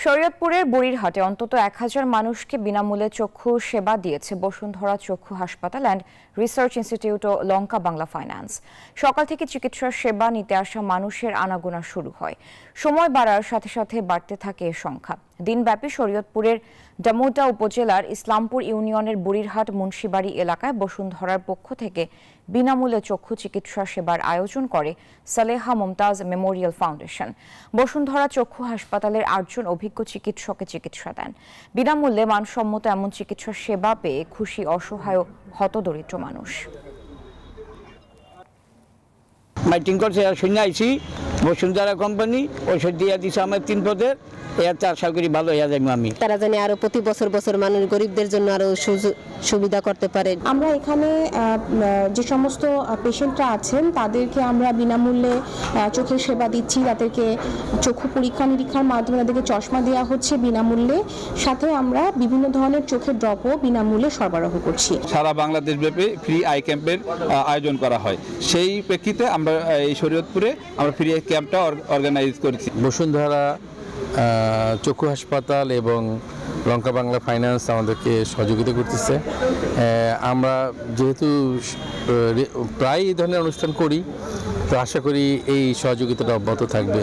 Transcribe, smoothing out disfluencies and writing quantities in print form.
শরীয়তপুরের বুড়িরহাটে অন্তত 1000 মানুষকে বিনামূল্যে চক্ষু সেবা দিয়েছে বসুন্ধরা চক্ষু হাসপাতাল অ্যান্ড রিসার্চ ইনস্টিটিউট ও লঙ্কা বাংলা ফাইন্যান্স। সকাল থেকে চিকিৎসা সেবা নিতে আসা মানুষের আনাগোনা শুরু হয়। সময় বাড়ার সাথে সাথে বাড়তে থাকে এর সংখ্যা। দিনব্যাপী শরীয়তপুরের ডামুড্যা উপজেলার ইসলামপুর ইউনিয়নের বুড়িরহাট মুন্সিবাড়ি এলাকায় বসুন্ধরার পক্ষ থেকে বিনামূল্যে চক্ষু চিকিৎসা সেবার আয়োজন করে সালেহা মুমতাজ মেমোরিয়াল ফাউন্ডেশন। বসুন্ধরা চক্ষু হাসপাতালের 8 জন অভিজ্ঞ চিকিৎসকে চিকিৎসা দেন। বিনামূল্যে মানসম্মত এমন চিকিৎসা সেবা পেয়ে খুশি অসহায় হতদরিদ্র মানুষ। মাইটিং করছে শুনে আইছি বসুন্ধরা কোম্পানি ওষুধ দিয়ে দিচ্ছে আমার 3 পদের। আশা করি ভালো হয়ে যাবে। আমি তারা জানি আরো প্রতি বছর বছর মানুষ গরিবদের জন্য আরো সুবিধা করতে পারে। আমরা এখানে যে সমস্ত পেশেন্টরা আছেন তাদেরকে আমরা বিনামূল্যে চোখের সেবা দিচ্ছি। তাদেরকে চক্ষু পরীক্ষা নিরীক্ষার মাধ্যমে তাদেরকে চশমা দেওয়া হচ্ছে বিনামূল্যে। সাথে আমরা বিভিন্ন ধরনের চোখের ড্রপও বিনামূল্যে সরবরাহ করছি। সারা বাংলাদেশ ব্যাপী ফ্রি আই ক্যাম্পের আয়োজন করা হয়। সেই প্রেক্ষিতে আমরা এই শরীয়তপুরে আমরা ফ্রি আই ক্যাম্পটা অর্গানাইজ করেছি। বসুন্ধরা চক্ষু হাসপাতাল এবং লঙ্কা বাংলা ফাইন্যান্স আমাদেরকে সহযোগিতা করতেছে। আমরা যেহেতু প্রায় এই ধরনের অনুষ্ঠান করি, তো আশা করি এই সহযোগিতাটা অব্যাহত থাকবে।